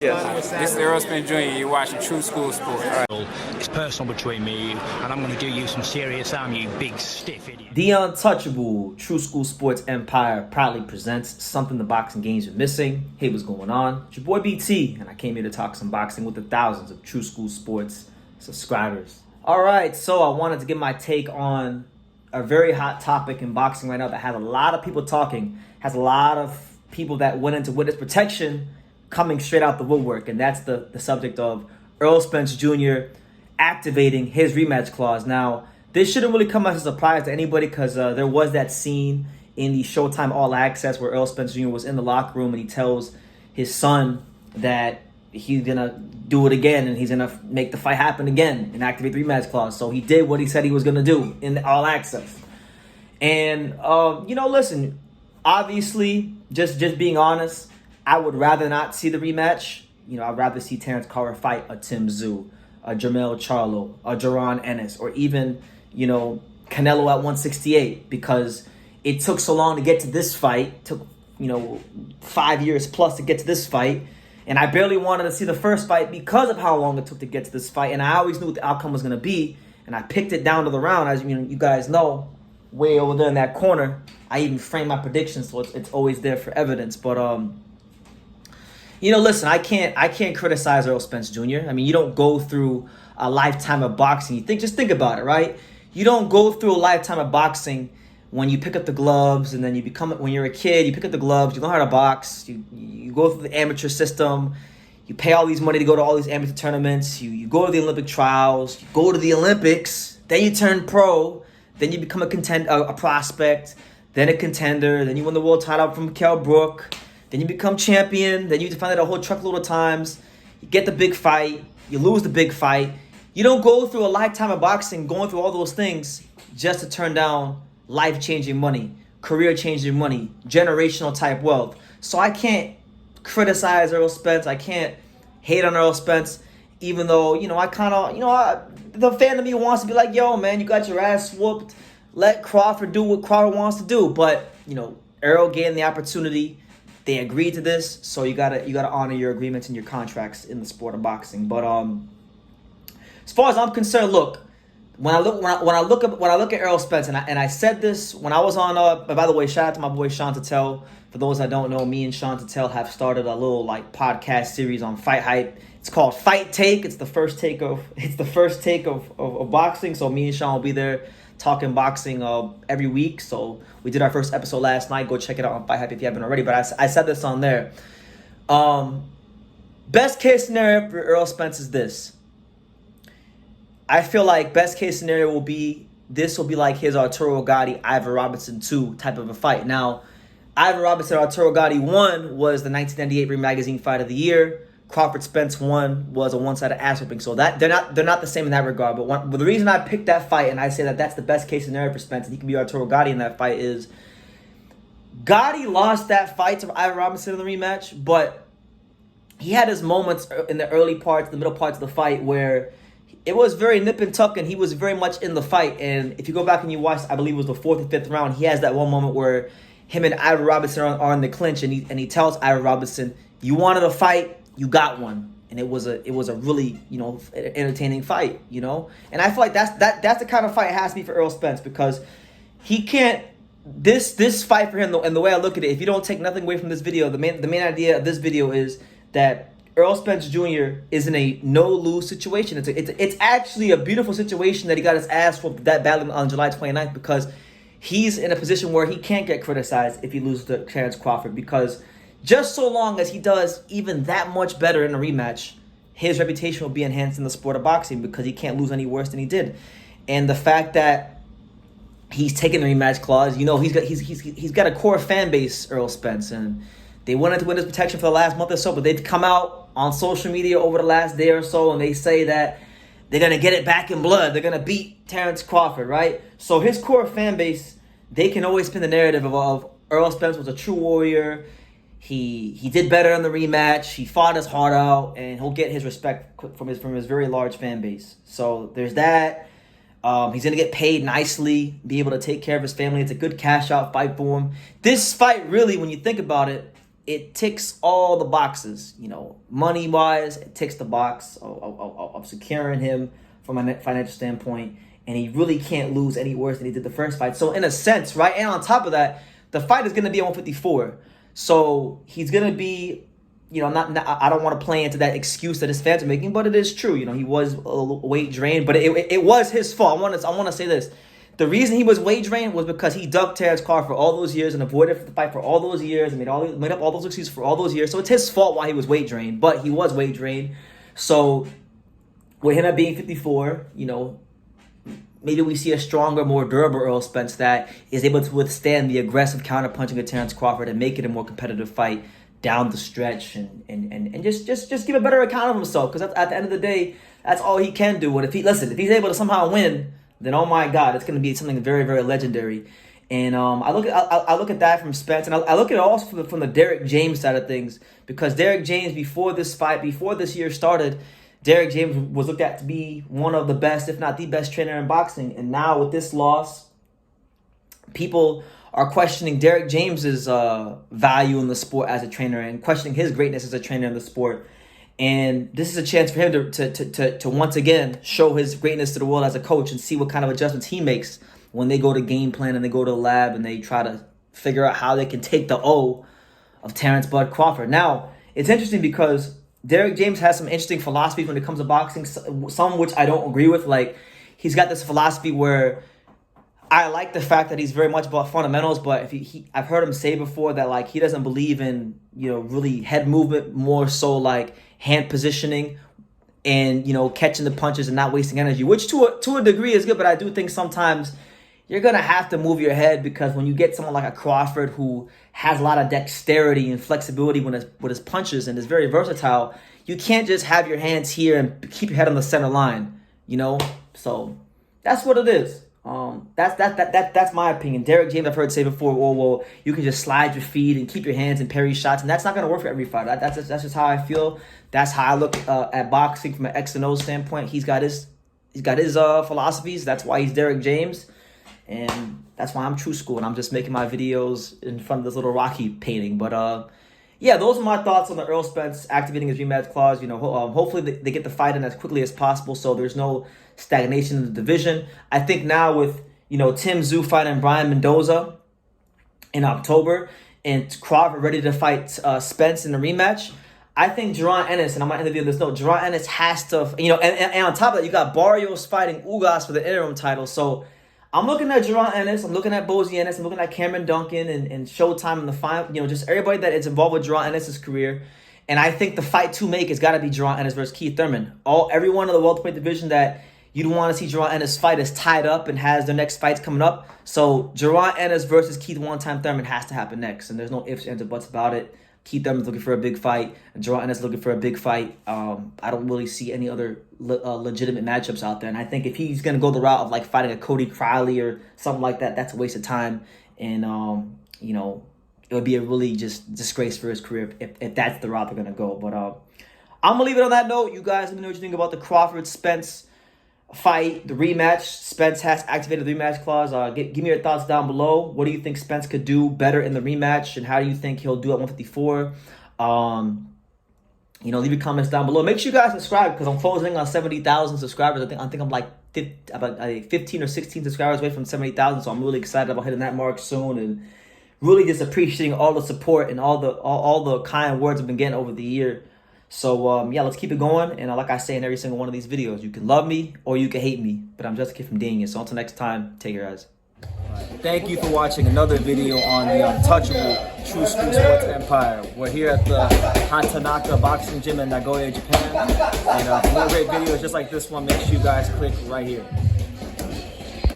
Yes. This is Errol Spence Jr. You're watching True School Sports. All right. It's personal between me and you, and I'm going to do you some serious harm, you big stiff idiot. The untouchable True School Sports Empire proudly presents something the boxing games are missing. Hey, what's going on? It's your boy BT, and I came here to talk some boxing with the thousands of True School Sports subscribers. All right, so I wanted to give my take on a very hot topic in boxing right now that has a lot of people talking, has a lot of people that went into witness protection coming straight out the woodwork, and that's the subject of Errol Spence Jr. activating his rematch clause. Now, this shouldn't really come as a surprise to anybody because there was that scene in the Showtime All Access where Errol Spence Jr. was in the locker room and he tells his son that he's going to do it again and he's going to make the fight happen again and activate the rematch clause. So he did what he said he was going to do in the All Access. And, listen, obviously, just being honest, I would rather not see the rematch. I'd rather see Terence Crawford fight a Tim Tszyu, a Jermell Charlo, a Jaron Ennis, or even, Canelo at 168, because it took so long to get to this fight. It took, 5 years plus to get to this fight. And I barely wanted to see the first fight because of how long it took to get to this fight. And I always knew what the outcome was going to be. And I picked it down to the round, as you guys know, way over there in that corner. I even framed my predictions, so it's always there for evidence. But, listen, I can't criticize Errol Spence Jr. I mean, you don't go through a lifetime of boxing. Just think about it, right? You don't go through a lifetime of boxing when you pick up the gloves and then when you're a kid, you pick up the gloves, you learn how to box, you go through the amateur system, you pay all these money to go to all these amateur tournaments, you go to the Olympic trials, you go to the Olympics, then you turn pro, then you become a prospect, then a contender, then you win the world title from Kell Brook. Then you become champion. Then you defend it a whole truckload of times. You get the big fight. You lose the big fight. You don't go through a lifetime of boxing going through all those things just to turn down life-changing money, career-changing money, generational type wealth. So I can't criticize Errol Spence. I can't hate on Errol Spence, even though, the fan of me wants to be like, yo, man, you got your ass whooped. Let Crawford do what Crawford wants to do. But, Errol gave him the opportunity. They agreed to this, so you gotta honor your agreements and your contracts in the sport of boxing. But as far as I'm concerned, look, when I look at Errol Spence, and I said this when I was on. By the way, shout out to my boy Sean Tatel. For those that don't know, me and Sean Tatel have started a little podcast series on Fight Hype. It's called Fight Take. It's the first take of boxing. So me and Sean will be there talking boxing every week. So we did our first episode last night. Go check it out on Fight Hype if you haven't already. But I said this on there. Best case scenario for Errol Spence is this. I feel like best case scenario will be like his Arturo Gatti, Ivor Robinson 2 type of a fight. Now, Ivor Robinson, Arturo Gatti 1 was the 1998 Ring Magazine Fight of the Year. Crawford Spence 1 was a one-sided ass whipping. So that they're not the same in that regard. But the reason I picked that fight and I say that that's the best case scenario for Spence and he can be Arturo Gatti in that fight is Gatti lost that fight to Ivor Robinson in the rematch, but he had his moments in the early parts, the middle parts of the fight where it was very nip and tuck and he was very much in the fight. And if you go back and you watch, I believe it was the 4th or 5th round, he has that one moment where him and Ivor Robinson are in the clinch and he tells Ivor Robinson, you wanted a fight, you got one. And it was a really, entertaining fight, And I feel like that's the kind of fight it has to be for Errol Spence because he can't, this fight for him, and the way I look at it, if you don't take nothing away from this video, the main idea of this video is that Errol Spence Jr. is in a no-lose situation. It's actually a beautiful situation that he got his ass whooped that badly on July 29th because he's in a position where he can't get criticized if he loses to Terence Crawford because just so long as he does even that much better in a rematch, his reputation will be enhanced in the sport of boxing because he can't lose any worse than he did. And the fact that he's taking the rematch clause, he's got a core fan base, Errol Spence, and they wanted to win his protection for the last month or so, but they've come out on social media over the last day or so and they say that they're going to get it back in blood. They're going to beat Terence Crawford, right? So his core fan base, they can always spin the narrative of Errol Spence was a true warrior. He did better in the rematch. He fought his heart out, and he'll get his respect from his very large fan base. So there's that. He's going to get paid nicely, be able to take care of his family. It's a good cash out fight for him. This fight really, when you think about it, it ticks all the boxes. You know, money wise, it ticks the box of securing him from a financial standpoint, and he really can't lose any worse than he did the first fight. So in a sense, right, and on top of that, the fight is going to be at 154. So he's going to be, you know, not I don't want to play into that excuse that his fans are making, but it is true. You know, he was weight drained, but it was his fault. I want to say this. The reason he was weight drained was because he ducked Terence Crawford for all those years and avoided the fight for all those years and made up all those excuses for all those years. So it's his fault why he was weight drained, but he was weight drained. So with him at being 54, you know, maybe we see a stronger, more durable Errol Spence that is able to withstand the aggressive counterpunching of Terence Crawford and make it a more competitive fight down the stretch and just give a better account of himself, because at the end of the day, that's all he can do. And if he's able to somehow win, then oh my God, it's going to be something very, very legendary. And I look at that from Spence, and I look at it also from the Derrick James side of things, because Derrick James, before this year started, Derrick James was looked at to be one of the best, if not the best trainer in boxing. And now with this loss, people are questioning Derrick James's value in the sport as a trainer and questioning his greatness as a trainer in the sport. And this is a chance for him to once again show his greatness to the world as a coach and see what kind of adjustments he makes when they go to game plan and they go to the lab and they try to figure out how they can take the O of Terence Bud Crawford. Now, it's interesting because Derrick James has some interesting philosophies when it comes to boxing, some which I don't agree with. Like, he's got this philosophy where I like the fact that he's very much about fundamentals, but I've heard him say before that, like, he doesn't believe in, you know, really head movement, more so like hand positioning and, you know, catching the punches and not wasting energy, which to a degree is good, but I do think sometimes you're going to have to move your head, because when you get someone like a Crawford who has a lot of dexterity and flexibility with his punches and is very versatile, you can't just have your hands here and keep your head on the center line, you know? So that's what it is. That's my opinion. Derrick James, I've heard say before, well, you can just slide your feet and keep your hands and parry shots, and that's not going to work for every fighter. That's just how I feel. That's how I look at boxing from an X and O standpoint. He's got his philosophies. That's why he's Derrick James. And that's why I'm true school, and I'm just making my videos in front of this little Rocky painting. But yeah, those are my thoughts on the Errol Spence activating his rematch clause. You know, hopefully they get the fight in as quickly as possible, so there's no stagnation in the division. I think now with, you know, Tim Tszyu fighting Brian Mendoza in October and Crawford ready to fight Spence in the rematch, I think Jaron Ennis, and I'm going to end this note, Jaron Ennis has to, you know, and on top of that, you got Barrios fighting Ugas for the interim title. So I'm looking at Jaron Ennis, I'm looking at Bozy Ennis, I'm looking at Cameron Duncan and Showtime in the final, you know, just everybody that is involved with Jaron Ennis' career. And I think the fight to make has got to be Jaron Ennis versus Keith Thurman. Everyone in the welterweight division that you don't want to see Jaron Ennis fight is tied up and has their next fights coming up. So Jaron Ennis versus Keith one-time Thurman has to happen next. And there's no ifs, ands, or buts about it. Keith Thurman's looking for a big fight. And Jaron Ennis looking for a big fight. I don't really see any other legitimate matchups out there. And I think if he's going to go the route of like fighting a Cody Crowley or something like that, that's a waste of time. And, you know, it would be a really just disgrace for his career if that's the route they're going to go. But I'm going to leave it on that note. You guys let me know what you think about the Crawford-Spence fight, the rematch. Spence has activated the rematch clause. Give me your thoughts down below. What do you think Spence could do better in the rematch, and how do you think he'll do at 154? You know, leave your comments down below. Make sure you guys subscribe, because I'm closing on 70,000 subscribers. I think I'm like 15 or 16 subscribers away from 70,000. So I'm really excited about hitting that mark soon, and really just appreciating all the support and all the kind words I've been getting over the year. So, yeah, let's keep it going. And like I say in every single one of these videos, you can love me or you can hate me, but I'm just a kid from Dania. So until next time, take care, guys. Thank you for watching another video on the untouchable True School Sports Empire. We're here at the Hatanaka Boxing Gym in Nagoya, Japan. And for more great videos just like this one, make sure you guys click right here.